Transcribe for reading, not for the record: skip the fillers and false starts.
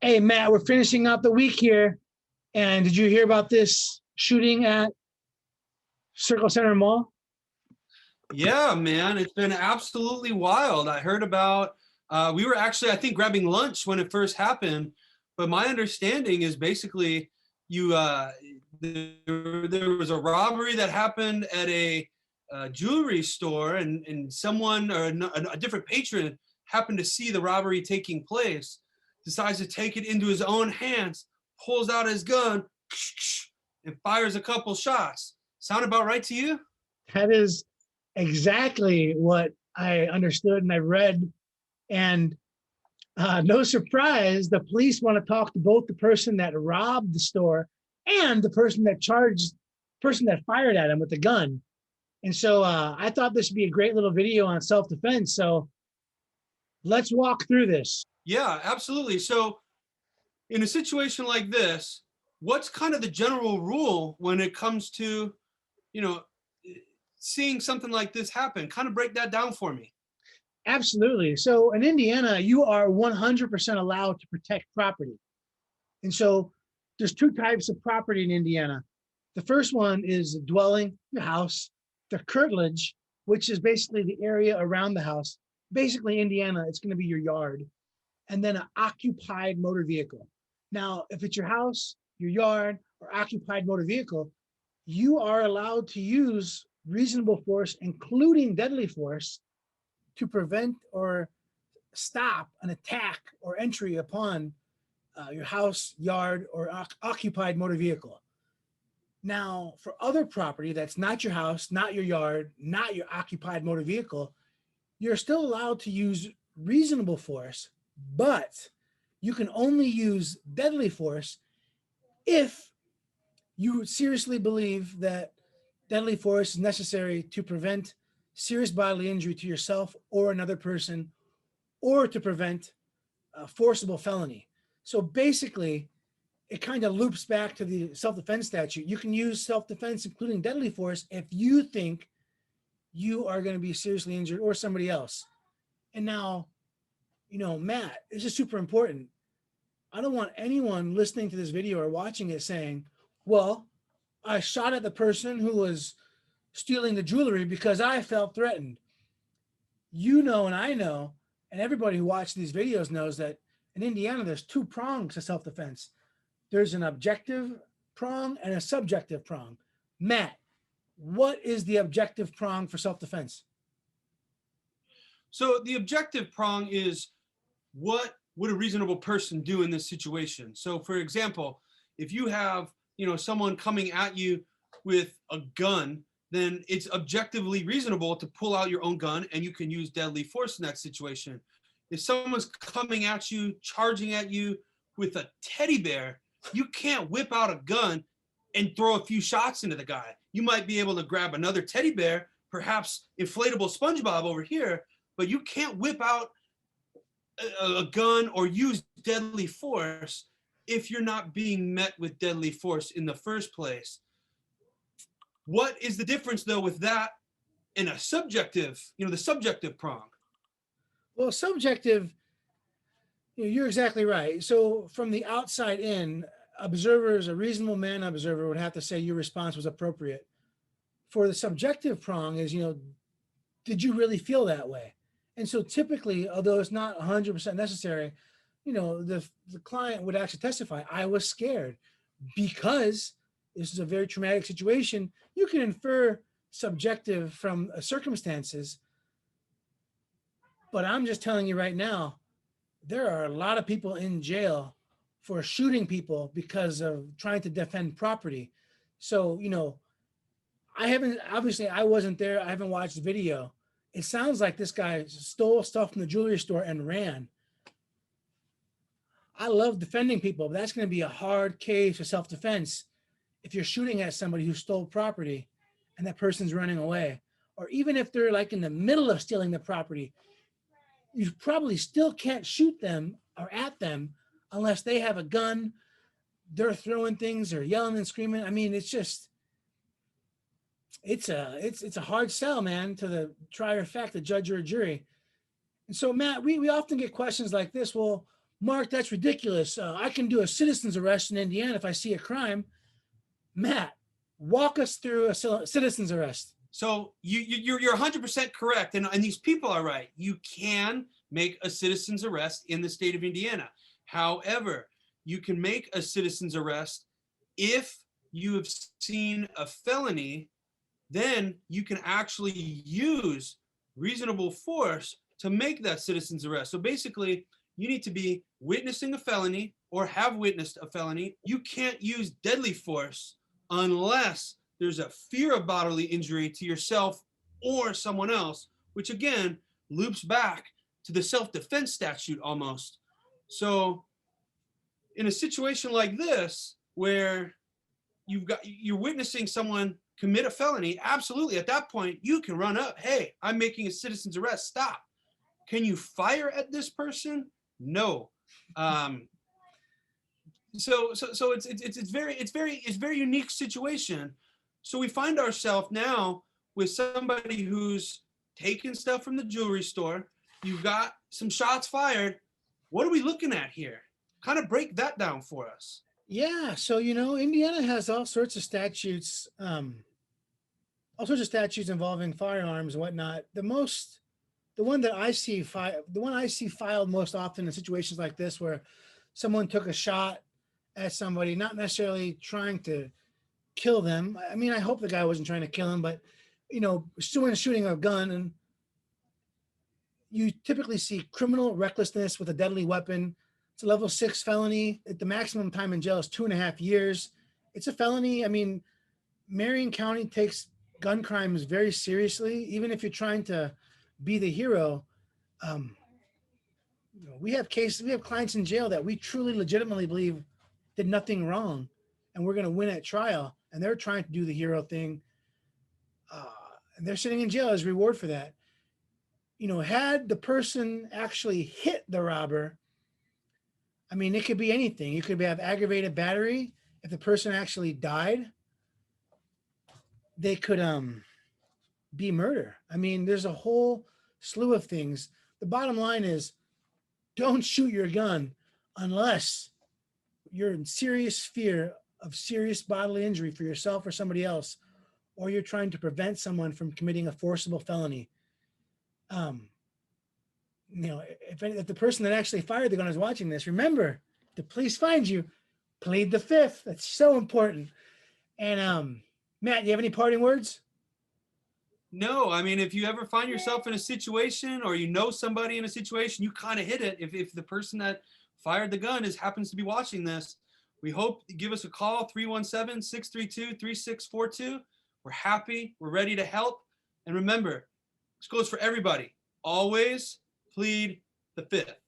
Hey, Matt, we're finishing out the week here. And did you hear about this shooting at Circle Center Mall? Yeah, man, it's been absolutely wild. I heard about, we were actually, I think, grabbing lunch when it first happened. But my understanding is basically you, there was a robbery that happened at a jewelry store, and someone or a different patron happened to see the robbery taking place, decides to take it into his own hands, pulls out his gun, and fires a couple shots. Sound about right to you? That is exactly what I understood and I read. And no surprise, the police want to talk to both the person that robbed the store and the person that fired at him with the gun. And so I thought this would be a great little video on self-defense. So let's walk through this. Yeah, absolutely. So, in a situation like this, what's kind of the general rule when it comes to, you know, seeing something like this happen? Kind of break that down for me. Absolutely. So in Indiana, you are 100% allowed to protect property. And so there's two types of property in Indiana. The first one is a dwelling, your house, the curtilage, which is basically the area around the house. Basically, Indiana, it's going to be your yard. And then an occupied motor vehicle. Now, if it's your house, your yard, or occupied motor vehicle, you are allowed to use reasonable force, including deadly force, to prevent or stop an attack or entry upon your house, yard, or occupied motor vehicle. Now, for other property that's not your house, not your yard, not your occupied motor vehicle, you're still allowed to use reasonable force, but you can only use deadly force if you seriously believe that deadly force is necessary to prevent serious bodily injury to yourself or another person, or to prevent a forcible felony. So basically, it kind of loops back to the self-defense statute. You can use self-defense, including deadly force, if you think you are going to be seriously injured or somebody else. And now, Matt, this is super important. I don't want anyone listening to this video or watching it saying, well, I shot at the person who was stealing the jewelry because I felt threatened. You know, and I know, and everybody who watches these videos knows that in Indiana, there's two prongs to self-defense. There's an objective prong and a subjective prong. Matt, what is the objective prong for self-defense? So, the objective prong is what would a reasonable person do in this situation? So, for example, if you have, someone coming at you with a gun, then it's objectively reasonable to pull out your own gun and you can use deadly force in that situation. If someone's coming at you, charging at you with a teddy bear, you can't whip out a gun and throw a few shots into the guy. You might be able to grab another teddy bear, perhaps inflatable SpongeBob over here, but you can't whip out a gun or use deadly force if you're not being met with deadly force in the first place. What is the difference, though, with that and a subjective, the subjective prong? Well, subjective, you're exactly right. So from the outside in, observers, a reasonable man observer would have to say your response was appropriate. For the subjective prong is, did you really feel that way? And so typically, although it's not 100% necessary, the client would actually testify, I was scared because this is a very traumatic situation. You can infer subjective from circumstances, but I'm just telling you right now, there are a lot of people in jail for shooting people because of trying to defend property. So, I wasn't there. I haven't watched the video. It sounds like this guy stole stuff from the jewelry store and ran. I love defending people, but that's going to be a hard case for self-defense if you're shooting at somebody who stole property and that person's running away. Or even if they're like in the middle of stealing the property, you probably still can't shoot them or at them unless they have a gun, they're throwing things or yelling and screaming. I mean, it's a hard sell, man, to the trier of fact, the judge or a jury. And so, Matt, we often get questions like this. Well, Mark, that's ridiculous. I can do a citizen's arrest in Indiana if I see a crime. Matt, walk us through a citizen's arrest. So you're 100% correct, and these people are right. You can make a citizen's arrest in the state of Indiana. However, you can make a citizen's arrest if you have seen a felony. Then you can actually use reasonable force to make that citizen's arrest. So basically, you need to be witnessing a felony or have witnessed a felony. You can't use deadly force unless there's a fear of bodily injury to yourself or someone else, which again loops back to the self-defense statute almost. So in a situation like this, where you're witnessing someone commit a felony, absolutely, at that point, you can run up, hey, I'm making a citizen's arrest, stop. Can you fire at this person? No. So it's very unique situation. So we find ourselves now with somebody who's taking stuff from the jewelry store. You've got some shots fired. What are we looking at here? Kind of break that down for us. Yeah, so Indiana has all sorts of statutes, involving firearms and whatnot. The one I see filed most often in situations like this, where someone took a shot at somebody, not necessarily trying to kill them. I mean, I hope the guy wasn't trying to kill him, but someone shooting a gun, and you typically see criminal recklessness with a deadly weapon. It's a level 6 felony. The maximum time in jail is 2.5 years. It's a felony. I mean, Marion County takes gun crimes very seriously. Even if you're trying to be the hero, we have clients in jail that we truly legitimately believe did nothing wrong, and we're going to win at trial, and they're trying to do the hero thing, and they're sitting in jail as reward for that. Had the person actually hit the robber, I mean, it could be anything. You could have aggravated battery. If the person actually died, they could be murder. I mean, there's a whole slew of things. The bottom line is, don't shoot your gun unless you're in serious fear of serious bodily injury for yourself or somebody else, or you're trying to prevent someone from committing a forcible felony. If the person that actually fired the gun is watching this, remember, if the police find you, plead the fifth. That's so important. And Matt, do you have any parting words? No, I mean, if you ever find yourself in a situation, or somebody in a situation, you kind of hit it. If the person that fired the gun happens to be watching this, we hope you give us a call, 317-632-3642. We're happy. We're ready to help. And remember, this goes for everybody. Always plead the fifth.